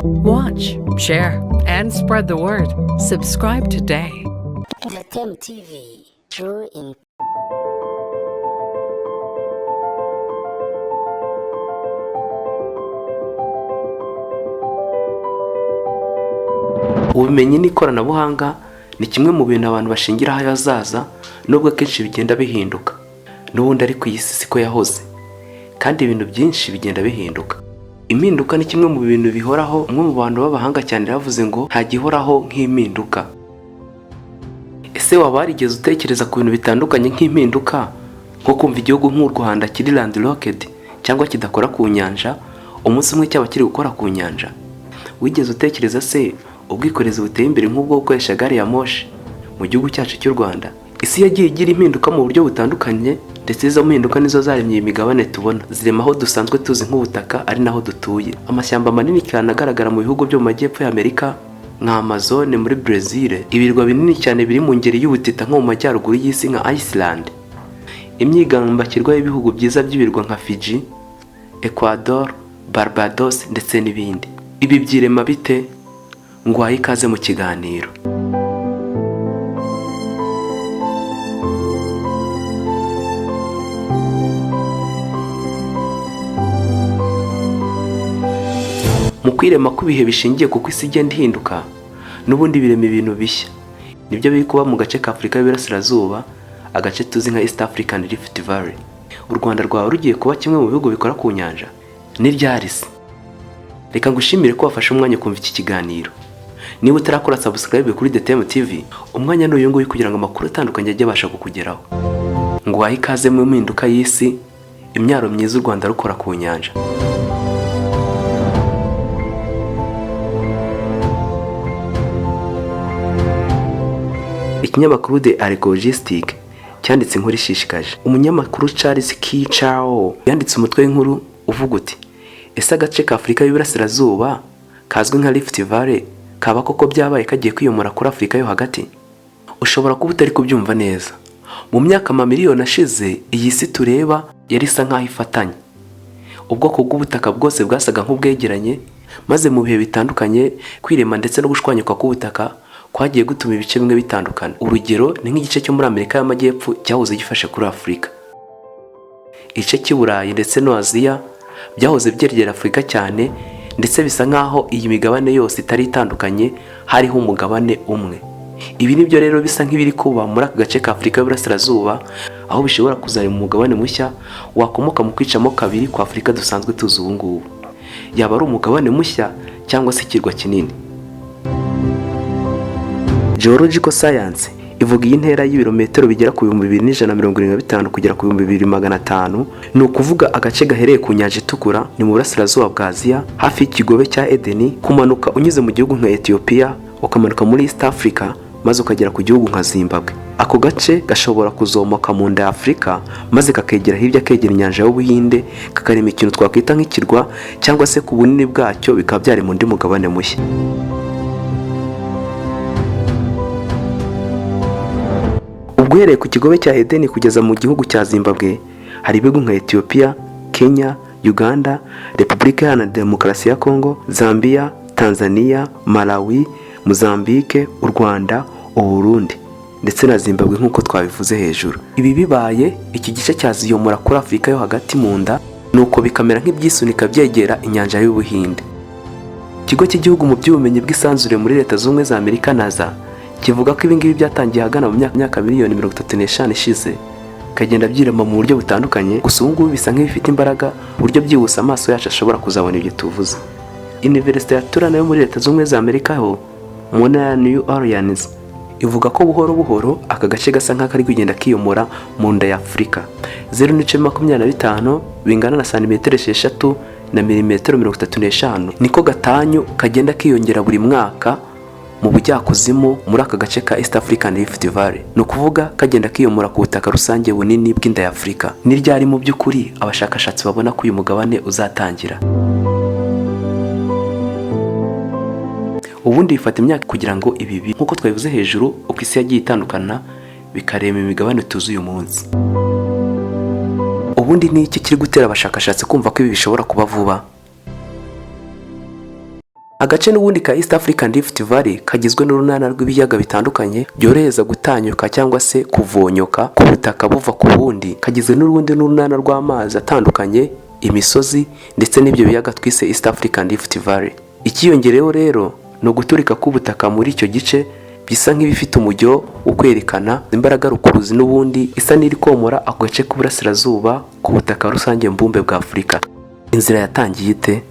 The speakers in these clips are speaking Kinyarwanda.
Watch, share, and spread the word. Subscribe today. KWICAMO TV, true in ubumenyi n'ikoranabuhanga ni kimwe mu bintu abantu bashingiraho ahazaza, nubwo akenshi bigenda bihinduka. N'ubundi ariko iyi si siko yahoze, kandi ibintu byinshi bigenda bihinduka. Impinduka ni kimwe mu bintu bihoraho. Umwe mu bantu b'abahanga cyane yavuze ngo nta gihoraho nk'impinduka. Ese waba warigeze utekereza ku bintu bitandukanye nk'impinduka, nko kumva igihugu nk'u Rwanda kiri landlocked cyangwa kidakora ku nyanja, umunsi umwe cyaba kiri gukora ku nyanja? Wigeze utekereza se ubwikorezi buteye imbere nk'ubwo gukoresha gari ya moshi mu gihugu cyacu cy'u Rwanda? Isi yagiye igira impinduka mu buryo butandukanye, ndetse izo mpinduka nizo zaremye imigabane tubona, zirema aho dusanzwe tuzi nk'ubutaka ari naho dutuye. Amashyamba manini cyane agaragara mu bihugu byo mu majyepfo y'Amerika nka Amazon muri Brazil, ibirwa binini cyane biri mu ngeri y'ubutita nko mu majyaruguru y'isi nka Iceland, imyigarambakirwa y'ibihugu byiza by'ibirwa nka Fiji, Ecuador, Barbados ndetse n'ibindi. Ibi byirema bite? Ngwaye ikaze mu kiganiro. Mu kwirema kw'ibihe bishingiye kuko isi igenda ihinduka, n'ubundi birema ibintu bishya. Nibyo biri kuba mu gace ka Afurika y'Iburasirazuba, agace tuzi nka East African Rift Valley. U Rwanda rwawe rugiye kuba kimwe mu bihugu bikora ku nyanja? Ni ryari se? Reka ngushimire ko wafashe umwanya kumva iki kiganiro. Niba utarakora subscribe kuri KWICAMO TV, umwanya n'uyu nguyu kugira ngo amakuru atandukanye ajye abasha kukugeraho. Ngwaye ikaze mu mpinduka y'isi, imyaro myiza u Rwanda rukora ku nyanja. Ikinyamakuru The Archaeologist cyanditse inkuru ishishikaje. Umunyamakuru Charles Kichao yanditse umutwe w'inkuru uvuga uti: ese agace ka Afurika y'Iburasirazuba kazwi nka Rift Valley kaba koko byabaye kagiye kwiyomora kuri Afurika yo hagati? Ushobora kuba utari kubyumva neza. Mu myaka mamiliyoni ashize, iyi si tureba yari isa nkaho ifatanye. Ubwoko bw'ubutaka bwose bwasaga nk'ubwegeranye, maze mu bihe bitandukanye kwirema ndetse no gushwanyuka k'ubutaka kwagiye gutuma ibice bimwe bitandukana. Urugero ni nk'igice cyo muri Amerika y'Amajyepfo cyahoze gifashe kuri Afurika. Igice cy'i Burayi ndetse no Aziya byahoze byeregera Afurika cyane, ndetse bisa nkaho iyi migabane yose itari itandukanye, hariho umugabane umwe. Ibi nibyo rero bisa nk'ibiri kuba muri aka gace ka Afurika y'Iburasirazuba, aho bishobora kuzarema umugabane mushya wakomoka mu kwicamo kabiri kwa Afurika dusanzwe tuzi ubu ngubu. Yaba ari umugabane mushya cyangwa se ikirwa kinini. Geological Science ivuga iyi ntera y'ibirometero bigera ku 2175 kugera ku 2500, ni ukuvuga agace gahereye ku nyanja itukura ni mu burasirazuba bwa Aziya hafi y'ikigobe cya Edeni, kumanuka unyuze mu gihugu nka Ethiopia, ukamanuka muri East Africa maze ukagera ku gihugu nka Zimbabwe. Ako gace gashobora kuzomoka mu nda ya Afurika maze kakegera hirya kegera inyanja y'Ubuhinde, kakarema ikintu twakwita nk'ikirwa, cyangwa se ku bunini bwacyo bikaba byari mu ndi mugabane mushya. Uhereye ku kigobe cya Edeni kugeza mu gihugu cya Zimbabwe, hari ibihugu nka Ethiopia, Kenya, Uganda, Repubulika Iharanira Demokarasi ya Kongo, Zambia, Tanzania, Malawi, Mozambique, u Rwanda, Burundi ndetse na Zimbabwe nk'uko twabivuze hejuru. Ibi bibaye, iki gice cyaziyomora kuri Afurika yo hagati mu nda, nuko bikamera nk'ibyisunika byegera inyanja y'Ubuhinde. Ikigo cy'igihugu mu by'ubumenyi bw'isanzure muri Leta Zunze Ubumwe za Amerika NASA kivuga ko ibingibi byatangiye hagana mu myaka miliyoni 35 ishize, kagenda byirema mu buryo butandukanye. Gusa ubu ngubu bisa nk'ibifite imbaraga, buryo byihuse amaso yacu ashobora kuzabona ibyo tuvuze. University ya Tulane yo muri Leta Zunze Ubumwe za Amerika ho mu ntara ya New Orleans ivuga ko buhoro buhoro aka gace gasa nk'akari kugenda kiyomora mu nda ya Afurika. 0.25 bingana na santimetero 6 na milimetero 35 niko gatanyu kagenda kiyongera buri mwaka mu bujyakuzimu muri aka gace ka East African Rift Valley. Ni ukuvuga kagenda kiyomora ku butaka rusange bunini bw'inda ya Afurika. Ni ryari mu by'ukuri abashakashatsi babona ko uyu mugabane uzatangira? Ubundi bifata imyaka kugira ngo ibibi nk'uko twabivuze hejuru, uko isi yagiye itandukana bikarema imigabane tuzi uyu munsi. Ubundi ni iki kiri gutera abashakashatsi kumva ko ibi bishobora kuba vuba? Agace n'ubundi ka East African Rift Valley kagizwe n'urunana rw'ibiyaga bitandukanye byorohereza gutanyuka cyangwa se kuvonyoka ku butaka buva ku bundi, kagizwe n'urunana rw'amazi atandukanye, imisozi ndetse n'ibyo biyaga twise East African Rift Valley. Ikiyongereho rero no guturika k'ubutaka muri icyo gice bisa nk'ibifite umujyo wo kwerekana imbaraga rukuruzi n'ubundi isa n'iri komora ako gace k'uburasirazuba ku butaka rusange mbumbe bwa Afurika. Inzira yatangiye ite?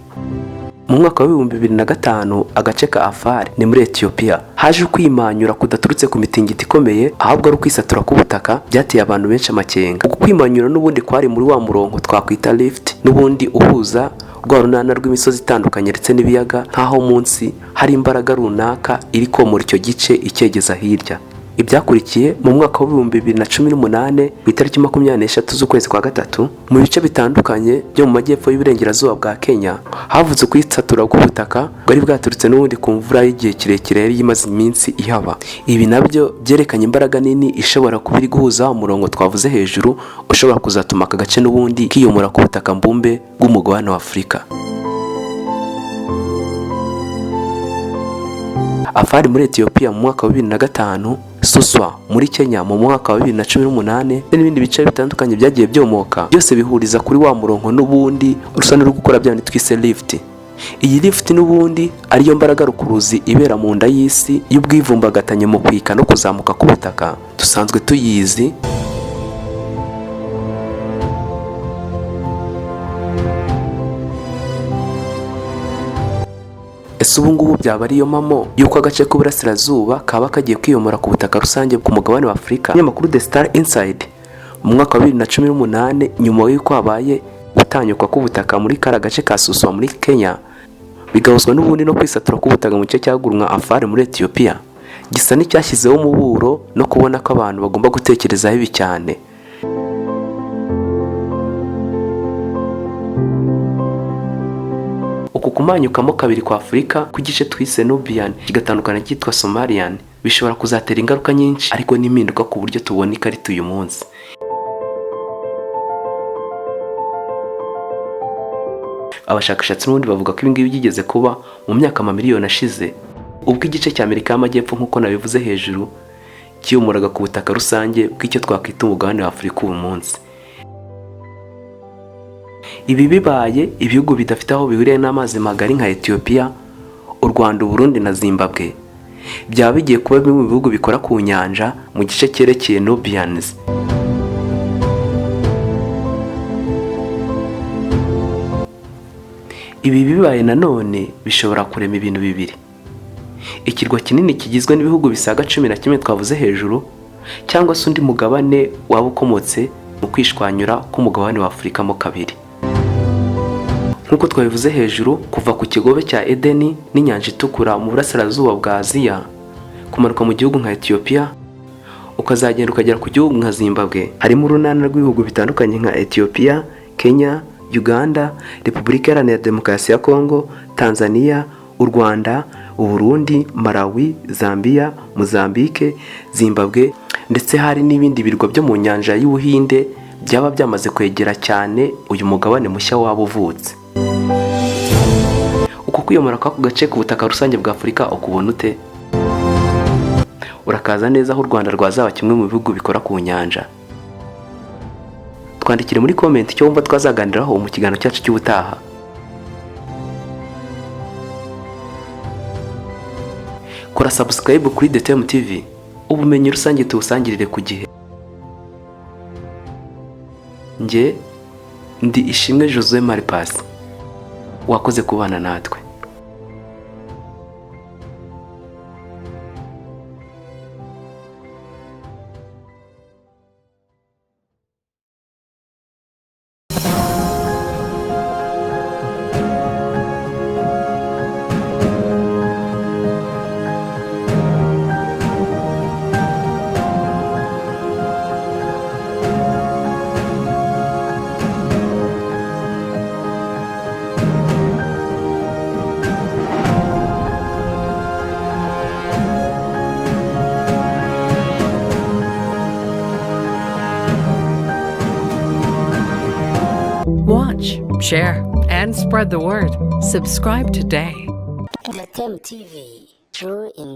Mu mwaka wa 2005 agace ka Afar ni muri Ethiopia haje kwimanyura kudaturutse ku mitingito ikomeye, ahubwo ari kwisatura k'ubutaka byateye abantu benshi amakenga. Uku kwimanyura n'ubundi kwari muri wa murongo twakwita lift n'ubundi uhuza rwa runana rw'imisozi itandukanye ndetse n'ibiyaga, nkaho munsi hari imbaraga runaka iri komora icyo gice icyegeza hirya. Ibyakurikiye mu mwaka wa 2018 ku itariki 23 z'ukwezi kwa gatatu mu bice bitandukanye byo mu majyepfo y'uburengerazuba bwa Kenya havutse kwisatura k'ubutaka bwari bwaturutse n'ubundi ku mvura y'igihe kirekire yari imaze iminsi ihaba. Ibi nabyo byerekanye imbaraga nini ishobora kuba iri guhuza umurongo twavuze hejuru ushobora kuzatuma aka gace n'ubundi kiyomora ku butaka mbumbe bw'umugabane wa Afurika. Afari muri Ethiopia mu mwaka wa 2005, Suswa muri Kenya mu mwaka wa 2018 n'ibindi bice bitandukanye byagiye byomoka, byose bihuriza kuri wa murongo n'ubundi urusana rwo gukora byane twise lift. Iyi lift n'ubundi ariyo mbaraga rukuruzi ibera mu nda y'isi y'ubwivumbagatanye mu kwika no kuzamuka ku butaka dusanzwe tuyizi. Ese ubu ngubu byaba ariyo mamo yuko agace k'uburasirazuba kaba kagiye kwiyomora ku butaka rusange ku mugabane wa Afurika? Ikinyamakuru The Star Inside mu mwaka wa 2018 nyuma y'uko habaye gutanyuka k'ubutaka muri kara gace ka Suswa muri Kenya bigahuzwa n'ubundi no kwisatura k'ubutaka mu gice cyagurumwa Afar muri Ethiopia, gisa n'icyashyizeho umuburo no kubona ko abantu bagomba gutekerezaho ibi cyane. Uku kumanyukamo kabiri kwa Afurika ku gice twise Nubian kigatandukana cyitwa Somalian bishobora kuzatera ingaruka nyinshi ariko n'impinduka ku buryo tubona ikarita uyu munsi. Abashakashatsi n'ubundi bavuga ko ibingibi byigeze kuba mu myaka amamiliyoni ashize, ubwo igice cya Amerika y'Amajyepfo nk'uko nabivuze hejuru kiyomuraga ku butaka rusange bw'icyo twakwita umugabane wa Afurika uyu munsi. Ibi bibaye ibihugu bidafite aho bihuriye n'amazi magari nka Ethiopia, u Rwanda, Burundi na Zimbabwe byaba bigiye kuba bimwe mu bihugu bikora ku nyanja mu gice cyerekeye Nubians. Ibi bibaye nanone bishobora kurema ibintu bibiri: ikirwa kinini kigizwe n'ibihugu bisaga 11 twavuze hejuru, cyangwa se undi mugabane waba ukomotse mu kwishwanyura k'umugabane wa Afurika mo kabiri. Nkuko twabivuze hejuru, kuva ku kigobe cya Edeni n'inyanja itukura mu burasirazuba bwa Aziya kumanuka mu gihugu nka Ethiopia ukazagenda ukagera ku gihugu nka Zimbabwe, harimo urunana rw'ibihugu bitandukanye nka Ethiopia, Kenya, Uganda, Repubulika Iharanira Demokarasi ya Kongo, Tanzania, u Rwanda, u Burundi, Malawi, Zambia, Mozambique, Zimbabwe ndetse hari n'ibindi birwa byo mu nyanja y'Ubuhinde byaba byamaze kwegera cyane uyu mugabane mushya waba uvutse. Uko kwiyomora kw'ako gace ku butaka rusange bwa Afurika ukubona ute? Urakaza neza aho u Rwanda rwazaba kimwe mu bihugu bikora ku nyanja? Twandikire muri comment icyo wumva twazaganiraho mu kiganiro cyacu cy'ubutaha. Kora subscribe kuri DTM TV, ubumenyi rusange tuwusangirire ku gihe. Nge ndi Ishimwe Josue Maripasi, wakoze kubana natwe. Watch, share, and spread the word. Subscribe today. KWICAMO TV, true in